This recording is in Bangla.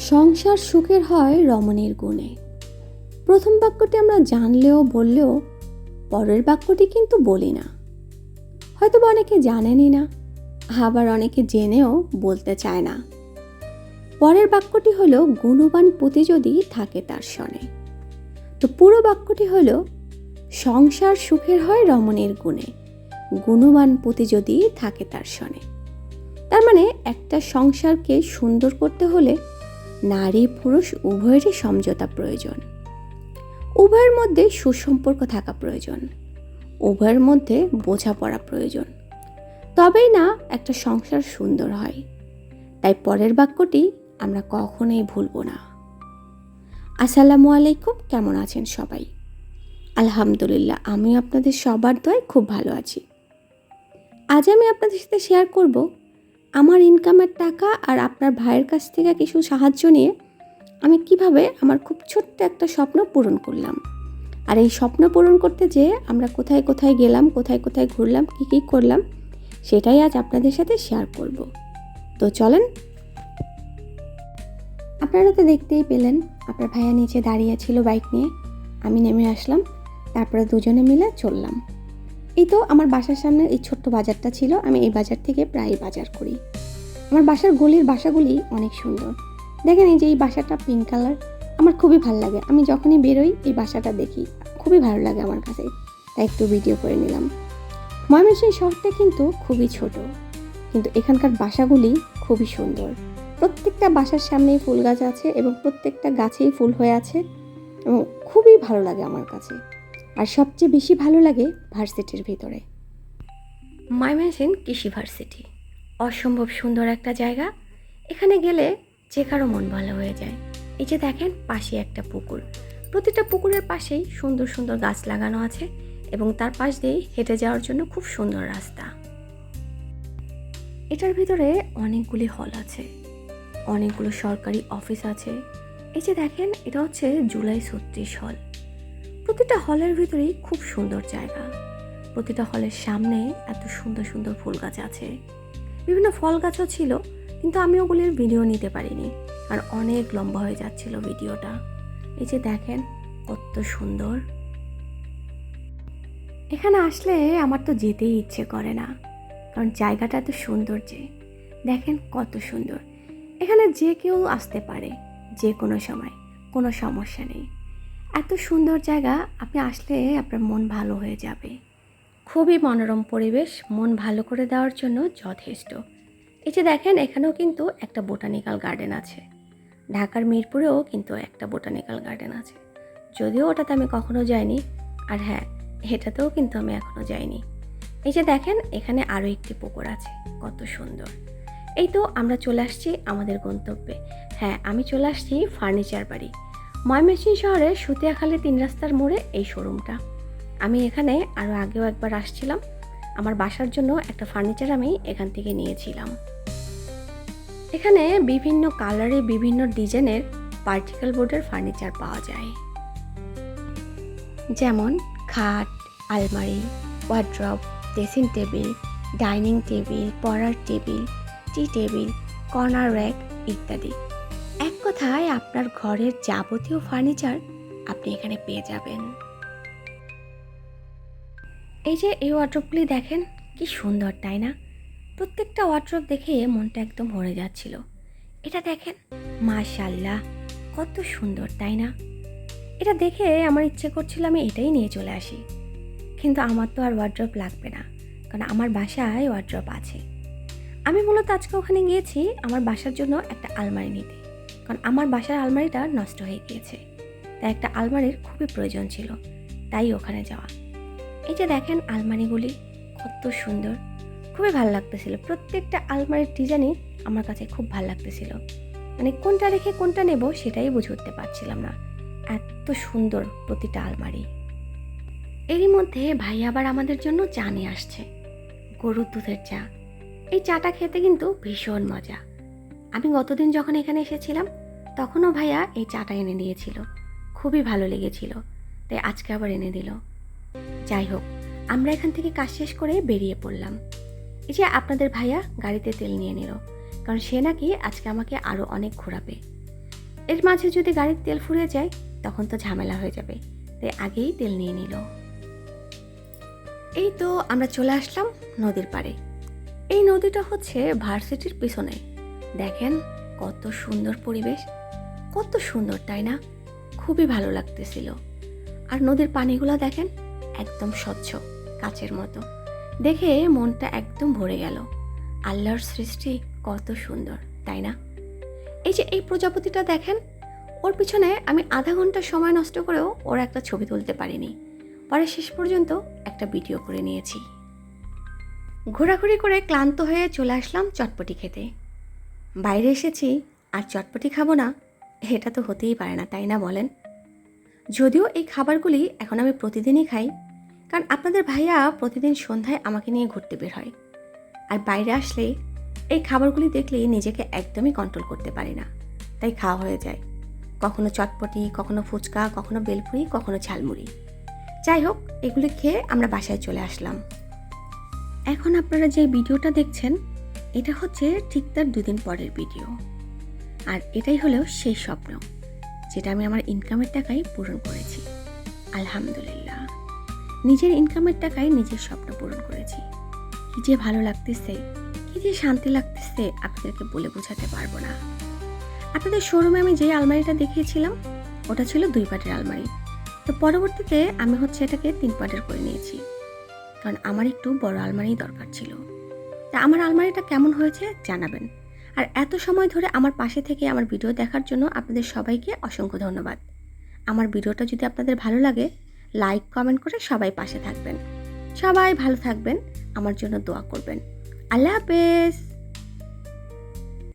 সংসার সুখের হয় রমণীর গুণে। প্রথম বাক্যটি আমরা জানলেও বললেও পরের বাক্যটি কিন্তু বলি না। হয়তো বা অনেকে জানেনই না, আবার অনেকে জেনেও বলতে চায় না। পরের বাক্যটি হলো গুণবান পতি যদি থাকে তার শনে। তো পুরো বাক্যটি হলো সংসার সুখের হয় রমণীর গুণে, গুণবান পতি যদি থাকে তার শনে। তার মানে একটা সংসারকে সুন্দর করতে হলে নারী পুরুষ উভয়েরই সমঝোতা প্রয়োজন, উভয়ের মধ্যে সুসম্পর্ক থাকা প্রয়োজন, উভয়ের মধ্যে বোঝাপড়া প্রয়োজন, তবেই না একটা সংসার সুন্দর হয়। তাই পরের বাক্যটি আমরা কখনোই ভুলব না। আসসালামু আলাইকুম, কেমন আছেন সবাই? আলহামদুলিল্লাহ, আমিও আপনাদের সবার দয়ায় খুব ভালো আছি। আজ আমি আপনাদের সাথে শেয়ার করব আমার ইনকামের টাকা আর আপনার ভাইয়ের কাছ থেকে কিছু সাহায্য নিয়ে আমি কিভাবে আমার খুব ছোট্ট একটা স্বপ্ন পূরণ করলাম। আর এই স্বপ্ন পূরণ করতে যেয়ে আমরা কোথায় কোথায় গেলাম, কোথায় কোথায় ঘুরলাম, কী করলাম, সেটাই আজ আপনাদের সাথে শেয়ার করব। তো চলেন। আপনারা তো দেখতেই পেলেন, আপনার ভাইয়া নিচে দাঁড়িয়ে ছিল বাইক নিয়ে, আমি নেমে আসলাম, তারপরে দুজনে মিলে চললাম। এই তো আমার বাসার সামনে এই ছোট্ট বাজারটা ছিল, আমি এই বাজার থেকে প্রায় বাজার করি। আমার বাসার গলির বাসাগুলি অনেক সুন্দর। দেখেন এই যে এই বাসাটা পিঙ্ক কালার, আমার খুবই ভালো লাগে। আমি যখনই বেরোই এই বাসাটা দেখি, খুবই ভালো লাগে আমার কাছে, তাই একটু ভিডিও করে নিলাম। ময়মনসিংহ শহরটা কিন্তু খুবই ছোট, কিন্তু এখানকার বাসাগুলি খুবই সুন্দর। প্রত্যেকটা বাসার সামনেই ফুল গাছ আছে এবং প্রত্যেকটা গাছেই ফুল হয়ে আছে এবং খুবই ভালো লাগে আমার কাছে। আর সবচেয়ে বেশি ভালো লাগে ভার্সিটির ভিতরে, ময়মনসিংহ কৃষি ভার্সিটি। অসম্ভব সুন্দর একটা জায়গা, এখানে গেলে যে কারো মন ভালো হয়ে যায়। এই যে দেখেন পাশে একটা পুকুর, প্রতিটা পুকুরের পাশেই সুন্দর সুন্দর গাছ লাগানো আছে এবং তার পাশ দিয়েই হেঁটে যাওয়ার জন্য খুব সুন্দর রাস্তা। এটার ভিতরে অনেকগুলি হল আছে, অনেকগুলো সরকারি অফিস আছে। এই যে দেখেন এটা হচ্ছে জুলাই 36 হল। প্রতিটা হলের ভিতরেই খুব সুন্দর জায়গা, প্রতিটা হলের সামনে এত সুন্দর সুন্দর ফুল গাছ আছে, বিভিন্ন ফল গাছও ছিল, কিন্তু আমি ওগুলির ভিডিও নিতে পারিনি আর অনেক লম্বা হয়ে যাচ্ছিল ভিডিওটা। এই যে দেখেন কত সুন্দর। এখানে আসলে আমার তো যেতেই ইচ্ছে করে না, কারণ জায়গাটা এত সুন্দর। যে দেখেন কত সুন্দর, এখানে যে কেউ আসতে পারে যে কোনো সময়, কোনো সমস্যা নেই। এত সুন্দর জায়গা, আপনি আসলে আপনার মন ভালো হয়ে যাবে। খুবই মনোরম পরিবেশ, মন ভালো করে দেওয়ার জন্য যথেষ্ট। এই যে দেখেন এখানেও কিন্তু একটা বোটানিক্যাল গার্ডেন আছে, ঢাকার মিরপুরেও কিন্তু একটা বোটানিক্যাল গার্ডেন আছে, যদিও ওটাতে আমি কখনো যাইনি। আর হ্যাঁ, এটাতেও কিন্তু আমি এখনো যাইনি। এই যে দেখেন এখানে আরও একটি পুকুর আছে, কত সুন্দর। এই তো আমরা চলে আসছি আমাদের গন্তব্যে। হ্যাঁ, আমি চলে আসছি ফার্নিচার বাড়ি, ময়মনসিংহ শহরের সুতিয়াখালী 3 রাস্তার মোড়ে এই শোরুমটা। আমি এখানে আরও আগেও একবার আসছিলাম, আমার বাসার জন্য একটা ফার্নিচার আমি এখান থেকে নিয়েছিলাম। এখানে বিভিন্ন কালারে বিভিন্ন ডিজাইনের পার্টিকেল বোর্ডের ফার্নিচার পাওয়া যায়, যেমন খাট, আলমারি, wardrobe, dressing table, dining table, পড়ার টেবিল, টি টেবিল, কর্নার র্যাক ইত্যাদি। এক কথায় আপনার ঘরের যাবতীয় ফার্নিচার আপনি এখানে পেয়ে যাবেন। এই যে এই ওয়ার্ড্রবগুলি দেখেন কি সুন্দর, তাই না? প্রত্যেকটা ওয়ার্ড্রব দেখে মনটা একদম ভরে যাচ্ছিল। এটা দেখেন, মাশাআল্লাহ, কত সুন্দর, তাই না? এটা দেখে আমার ইচ্ছে করছিল আমি এটাই নিয়ে চলে আসি, কিন্তু আমার তো আর ওয়ার্ড্রব লাগবে না, কারণ আমার বাসায় ওয়ার্ড্রব আছে। আমি মূলত আজকে ওখানে গিয়েছি আমার বাসার জন্য একটা আলমারি নিতে, কারণ আমার বাসার আলমারিটা নষ্ট হয়ে গিয়েছে, তাই একটা আলমারির খুবই প্রয়োজন ছিল, তাই ওখানে যাওয়া। এই যে দেখেন আলমারিগুলি কত সুন্দর, খুবই ভালো লাগতেছিল। প্রত্যেকটা আলমারির ডিজাইনই আমার কাছে খুব ভালো লাগতেছিল, মানে কোনটা রেখে কোনটা নেব সেটাই বুঝে উঠতে পারছিলাম না, এত সুন্দর প্রতিটা আলমারি। এরই মধ্যে ভাই আবার আমাদের জন্য চা নিয়ে আসছে, গরুর দুধের চা। এই চাটা খেতে কিন্তু ভীষণ মজা। আমি গতদিন যখন এখানে এসেছিলাম তখনও ভাইয়া এই চাটা এনে দিয়েছিল, খুবই ভালো লেগেছিল, তাই আজকে আবার এনে দিল। যাই হোক, আমরা এখান থেকে কাজ শেষ করে বেরিয়ে পড়লাম। এই যে আপনাদের ভাইয়া গাড়িতে তেল নিয়ে নিল, কারণ সে নাকি আজকে আমাকে আরও অনেক ঘোরাবে। এর মাঝে যদি গাড়ির তেল ফুরিয়ে যায় তখন তো ঝামেলা হয়ে যাবে, তাই আগেই তেল নিয়ে নিল। এই তো আমরা চলে আসলাম নদীর পাড়ে। এই নদীটা হচ্ছে ভার্সিটির পিছনে। দেখেন কত সুন্দর পরিবেশ, কত সুন্দর তাই না? খুবই ভালো লাগতেছিল। আর নদীর পানিগুলো দেখেন একদম স্বচ্ছ, কাচের মতো। দেখে মনটা একদম ভরে গেল। আল্লাহর সৃষ্টি কত সুন্দর তাই না? এই যে এই প্রজাপতিটা দেখেন, ওর পিছনে আমি আধা ঘন্টা সময় নষ্ট করেও ওর একটা ছবি তুলতে পারিনি। পরে শেষ পর্যন্ত একটা ভিডিও করে নিয়েছি। ঘোরাঘুরি করে ক্লান্ত হয়ে চলে আসলাম চটপটি খেতে। বাইরে এসেছি আর চটপটি খাবো না, এটা তো হতেই পারে না তাই না বলেন? যদিও এই খাবারগুলি এখন আমি প্রতিদিনই খাই, কারণ আপনাদের ভাইয়া প্রতিদিন সন্ধ্যায় আমাকে নিয়ে ঘুরতে বের হয়। আর বাইরে আসলে এই খাবারগুলি দেখলে নিজেকে একদমই কন্ট্রোল করতে পারি না, তাই খাওয়া হয়ে যায়। কখনো চটপটি, কখনো ফুচকা, কখনো বেলপুরি, কখনো ঝালমুড়ি। যাই হোক, এগুলি খেয়ে আমরা বাসায় চলে আসলাম। এখন আপনারা যে ভিডিওটা দেখছেন এটা হচ্ছে ঠিক তার 2 দিন পরের ভিডিও। আর এটাই হলো সেই স্বপ্ন যেটা আমি আমার ইনকামের টাকায় পূরণ করেছি। আলহামদুলিল্লাহ, নিজের ইনকামের টাকায় নিজের স্বপ্ন পূরণ করেছি। কি যে ভালো লাগতেছে, কি যে শান্তি লাগতেছে, আপনাদেরকে বলে বোঝাতে পারবো না। আপনাদের শোরুমে আমি যে আলমারিটা দেখিয়েছিলাম ওটা ছিল 2 পাটের আলমারি। তো পরবর্তীতে আমি হচ্ছে এটাকে 3 পাটের করে নিয়েছি, কারণ আমার একটু বড় আলমারি দরকার ছিল। তা আমার আলমারিটা কেমন হয়েছে জানাবেন। আর এত সময় ধরে আমার পাশে থেকে আমার ভিডিও দেখার জন্য আপনাদের সবাইকে অসংখ্য ধন্যবাদ। আমার ভিডিওটা যদি আপনাদের ভালো লাগে লাইক কমেন্ট করে সবাই পাশে থাকবেন। সবাই ভালো থাকবেন, আমার জন্য দোয়া করবেন। আল্লাহ হাফেজ।